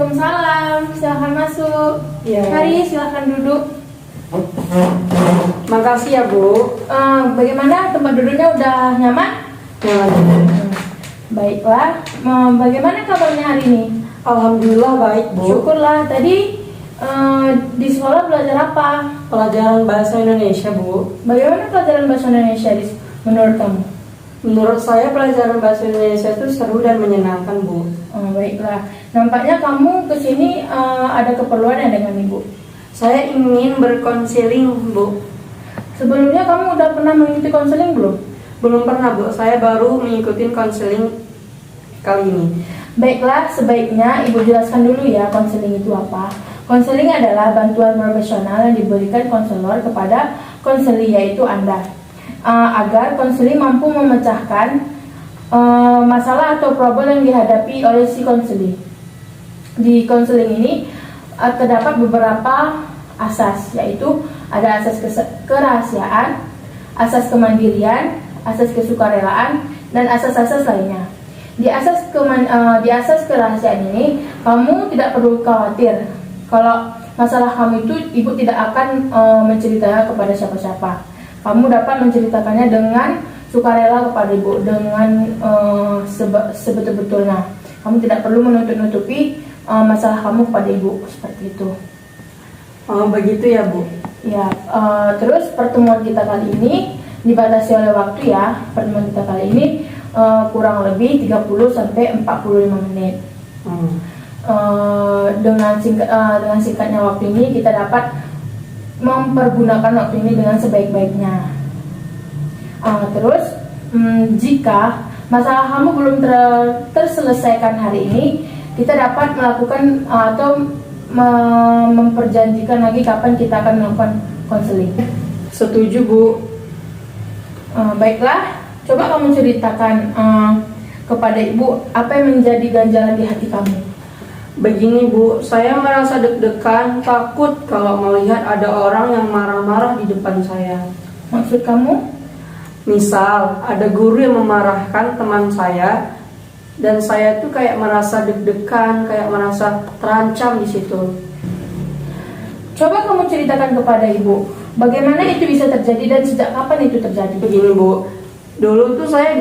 Waalaikumsalam, silahkan masuk. Ya. Mari silahkan duduk. Makasih ya Bu. Bagaimana tempat duduknya udah nyaman? Nyaman. Baiklah, bagaimana kabarnya hari ini? Alhamdulillah baik Bu. Syukurlah. Tadi di sekolah belajar apa? Pelajaran bahasa Indonesia Bu. Bagaimana pelajaran bahasa Indonesia menurut kamu? Menurut saya pelajaran bahasa Indonesia itu seru dan menyenangkan Bu. Baiklah, nampaknya kamu kesini ada keperluan ya dengan ibu. Saya ingin berkonseling Bu. Sebelumnya kamu udah pernah mengikuti konseling belum? Belum pernah Bu, saya baru mengikuti konseling kali ini. Baiklah, sebaiknya ibu jelaskan dulu ya konseling itu apa. Konseling adalah bantuan profesional yang diberikan konselor kepada konseli, yaitu Anda, agar konseli mampu memecahkan masalah atau problem yang dihadapi oleh si konseli. Di konseling ini terdapat beberapa asas, yaitu ada asas kerahasiaan, asas kemandirian, asas kesukarelaan, dan asas-asas lainnya. Di asas kerahasiaan ini, kamu tidak perlu khawatir kalau masalah kamu itu ibu tidak akan menceritakannya kepada siapa-siapa. Kamu dapat menceritakannya dengan sukarela kepada ibu, dengan sebetul-betulnya. Kamu tidak perlu menutup-nutupi masalah kamu kepada ibu, seperti itu. Begitu ya Bu. Ya, terus pertemuan kita kali ini dibatasi oleh waktu ya. Pertemuan kita kali ini kurang lebih 30 sampai 45 menit. Dengan singkatnya waktu ini kita dapat mempergunakan waktu ini dengan sebaik-baiknya. Terus jika masalah kamu belum terselesaikan hari ini, kita dapat melakukan atau memperjanjikan lagi kapan kita akan melakukan konseling. Setuju Bu. Baiklah, coba kamu ceritakan kepada ibu apa yang menjadi ganjalan di hati kamu. Begini Bu, saya merasa deg-degan, takut kalau melihat ada orang yang marah-marah di depan saya. Maksud kamu? Misal, ada guru yang memarahkan teman saya, dan saya tuh kayak merasa deg-degan, kayak merasa terancam di situ. Coba kamu ceritakan kepada ibu, bagaimana itu bisa terjadi dan sejak kapan itu terjadi? Begini Bu, dulu tuh saya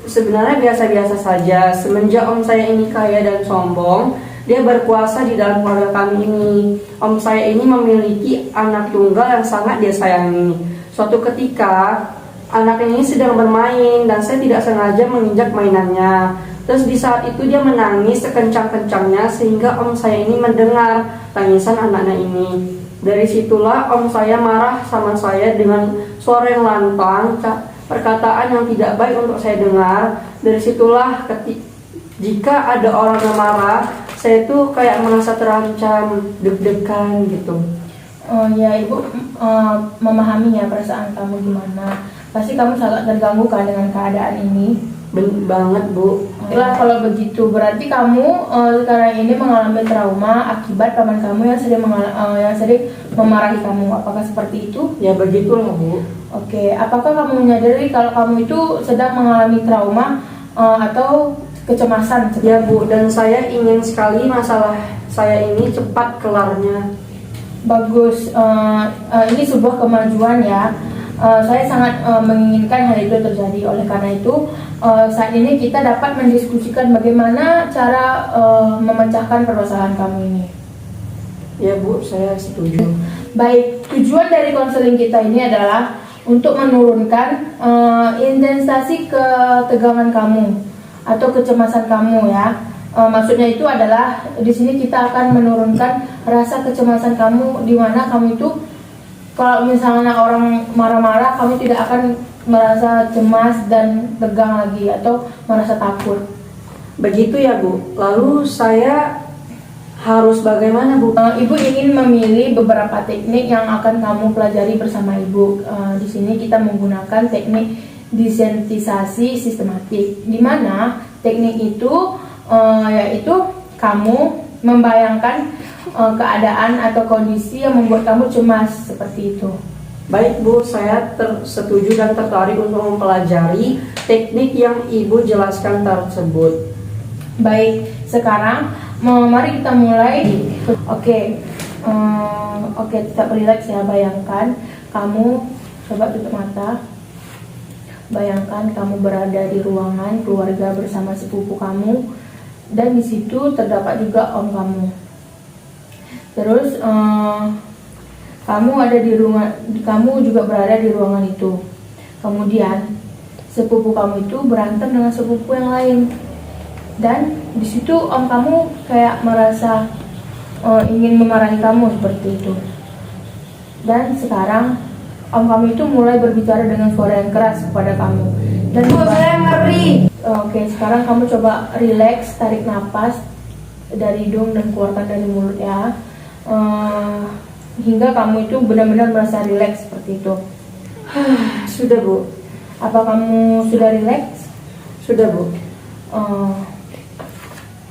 sebenarnya biasa-biasa saja. Semenjak om saya ini kaya dan sombong, dia berkuasa di dalam keluarga kami ini. Om saya ini memiliki anak tunggal yang sangat dia sayangi. Suatu ketika, anak ini sedang bermain dan saya tidak sengaja menginjak mainannya. Terus di saat itu dia menangis sekencang-kencangnya sehingga om saya ini mendengar tangisan anaknya ini. Dari situlah om saya marah sama saya dengan suara yang lantang, perkataan yang tidak baik untuk saya dengar. Dari situlah jika ada orang yang marah, saya tuh kayak merasa terancam, deg-degan gitu. Ya ibu memahami ya perasaan kamu gimana. Pasti kamu sangat terganggu kan dengan keadaan ini. Banget Bu. Lah kalau begitu berarti kamu sekarang ini mengalami trauma akibat paman kamu yang sering memarahi kamu. Apakah seperti itu? Ya begitulah Bu. Oke, apakah kamu menyadari kalau kamu itu sedang mengalami trauma atau kecemasan? Ya Bu, dan saya ingin sekali masalah saya ini cepat kelarnya. Bagus, ini sebuah kemajuan ya. Saya sangat menginginkan hal itu terjadi. Oleh karena itu saat ini kita dapat mendiskusikan bagaimana cara memecahkan permasalahan kamu ini. Ya Bu, saya setuju. Baik, tujuan dari konseling kita ini adalah untuk menurunkan intensitas ketegangan kamu atau kecemasan kamu ya. Maksudnya itu adalah di sini kita akan menurunkan rasa kecemasan kamu, di mana kamu itu kalau misalnya orang marah-marah, kamu tidak akan merasa cemas dan tegang lagi atau merasa takut. Begitu ya Bu. Lalu saya harus bagaimana Bu? Ibu ingin memilih beberapa teknik yang akan kamu pelajari bersama ibu. Di sini kita menggunakan teknik desensitisasi sistematik, di mana teknik itu yaitu kamu membayangkan keadaan atau kondisi yang membuat kamu cemas seperti itu. Baik Bu, saya setuju dan tertarik untuk mempelajari teknik yang Ibu jelaskan tersebut. Baik, sekarang Mari kita mulai. Oke, tetap rileks ya. Bayangkan kamu, coba tutup mata. Bayangkan kamu berada di ruangan keluarga bersama sepupu kamu, dan di situ terdapat juga om kamu. Terus kamu juga berada di ruangan itu. Kemudian sepupu kamu itu berantem dengan sepupu yang lain, dan di situ om kamu kayak merasa ingin memarahi kamu seperti itu. Dan sekarang om kamu itu mulai berbicara dengan suara yang keras kepada kamu. Dan saya ngeri. Oke, sekarang kamu coba relax, tarik nafas dari hidung dan keluarkan dari mulut ya. Hingga kamu itu benar-benar merasa relax seperti itu. Sudah, Bu. Apa kamu sudah relax? Sudah, Bu.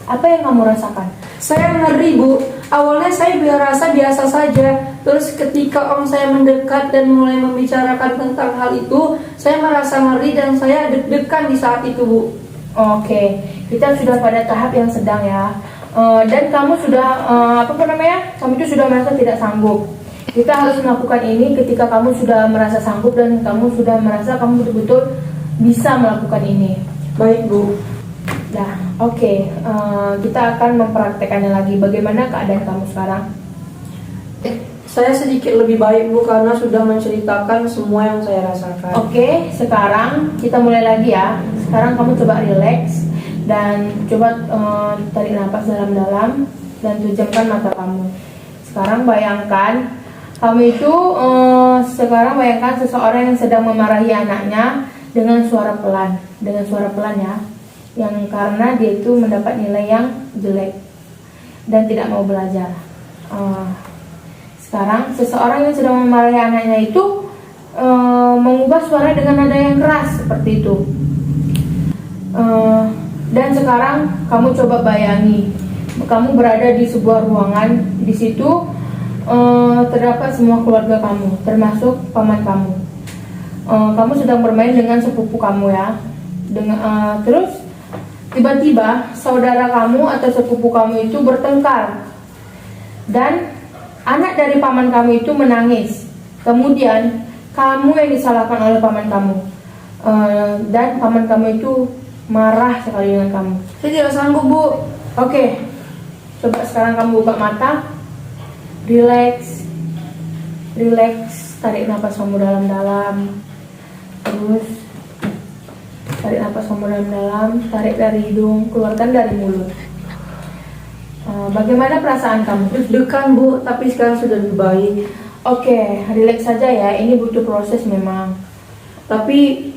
Apa yang kamu rasakan? Saya ngeri, Bu. Awalnya saya rasa biasa saja. Terus ketika om saya mendekat dan mulai membicarakan tentang hal itu, saya merasa ngeri dan saya deg-degan di saat itu, Bu. Oke, kita sudah pada tahap yang sedang ya. Dan kamu sudah kamu itu sudah merasa tidak sanggup. Kita harus melakukan ini ketika kamu sudah merasa sanggup dan kamu sudah merasa kamu betul-betul bisa melakukan ini. Baik, Bu. Nah, oke. Kita akan mempraktekannya lagi. Bagaimana keadaan kamu sekarang? Saya sedikit lebih baik, Bu, karena sudah menceritakan semua yang saya rasakan. Oke, sekarang kita mulai lagi ya. Sekarang kamu coba relax dan coba tarik nafas dalam-dalam dan tejamkan mata kamu. Sekarang bayangkan kamu itu bayangkan seseorang yang sedang memarahi anaknya dengan suara pelan ya, yang karena dia itu mendapat nilai yang jelek dan tidak mau belajar. Sekarang seseorang yang sedang memarahi anaknya itu mengubah suara dengan nada yang keras seperti itu. Dan sekarang kamu coba bayangi, kamu berada di sebuah ruangan. Di situ terdapat semua keluarga kamu, termasuk paman kamu. Kamu sedang bermain dengan sepupu kamu ya. Terus tiba-tiba saudara kamu atau sepupu kamu itu bertengkar, dan anak dari paman kamu itu menangis. Kemudian kamu yang disalahkan oleh paman kamu, dan paman kamu itu marah sekali dengan kamu. Saya tidak sanggup, Bu. Oke, coba sekarang kamu buka mata, relax, tarik nafas kamu dalam-dalam, terus tarik nafas kamu dalam-dalam, tarik dari hidung, keluarkan dari mulut. Bagaimana perasaan kamu? Deg-degan, Bu, tapi sekarang sudah lebih baik. Oke, relax saja ya, ini butuh proses memang. Tapi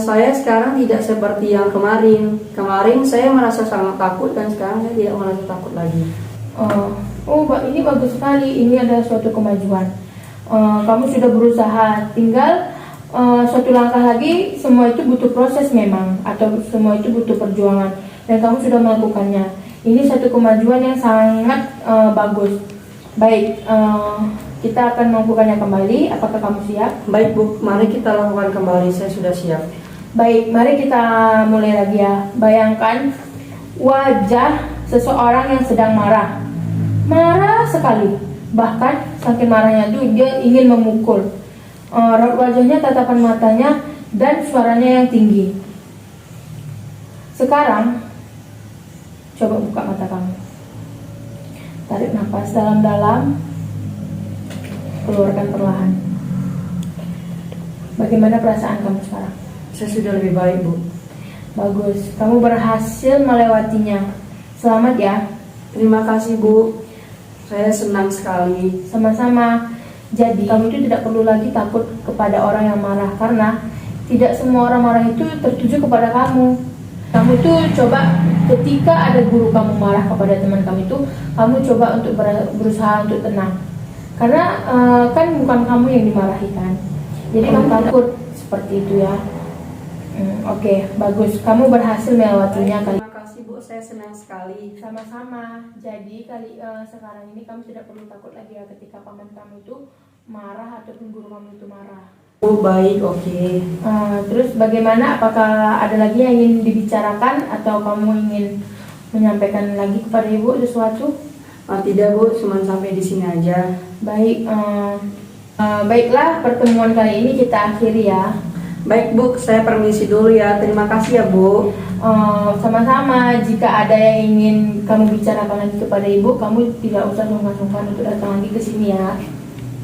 saya sekarang tidak seperti yang kemarin. Kemarin saya merasa sangat takut dan sekarang saya tidak merasa takut lagi. Ini bagus sekali. Ini adalah suatu kemajuan. Kamu sudah berusaha. Tinggal suatu langkah lagi. Semua itu butuh proses memang, atau semua itu butuh perjuangan. Dan kamu sudah melakukannya. Ini satu kemajuan yang sangat bagus. Baik, kita akan melakukannya kembali. Apakah kamu siap? Baik, Bu, mari kita lakukan kembali. Saya sudah siap. Baik, mari kita mulai lagi ya. Bayangkan wajah seseorang yang sedang marah. Marah sekali. Bahkan saking marahnya itu dia ingin memukul. Raut wajahnya, tatapan matanya, dan suaranya yang tinggi. Sekarang coba buka mata kamu. Tarik nafas dalam-dalam, keluarkan perlahan. Bagaimana perasaan kamu sekarang? Saya sudah lebih baik, Bu. Bagus, kamu berhasil melewatinya. Selamat ya. Terima kasih, Bu. Saya senang sekali. Sama-sama. Jadi kamu itu tidak perlu lagi takut kepada orang yang marah, karena tidak semua orang marah itu tertuju kepada kamu. Kamu itu coba, ketika ada guru kamu marah kepada teman kamu itu, kamu coba untuk berusaha untuk tenang. Karena kan bukan kamu yang dimarahi kan. Jadi kamu takut seperti itu ya. Oke, bagus. Kamu berhasil melewatinya kali. Terima kasih, Bu. Saya senang sekali. Sama-sama. Jadi sekarang ini kamu tidak perlu takut lagi ya ketika paman kamu itu marah ataupun guru kamu itu marah. Oh, baik, oke. Terus bagaimana? Apakah ada lagi yang ingin dibicarakan atau kamu ingin menyampaikan lagi kepada ibu sesuatu? Tidak Bu, cuma sampai di sini aja. Baik, baiklah pertemuan kali ini kita akhiri ya. Baik Bu, saya permisi dulu ya. Terima kasih ya Bu. Sama-sama. Jika ada yang ingin kamu bicarakan lagi kepada ibu, kamu tidak usah sungkan-sungkan untuk datang lagi ke sini ya.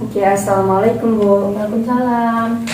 Oke, assalamualaikum Bu. Waalaikumsalam.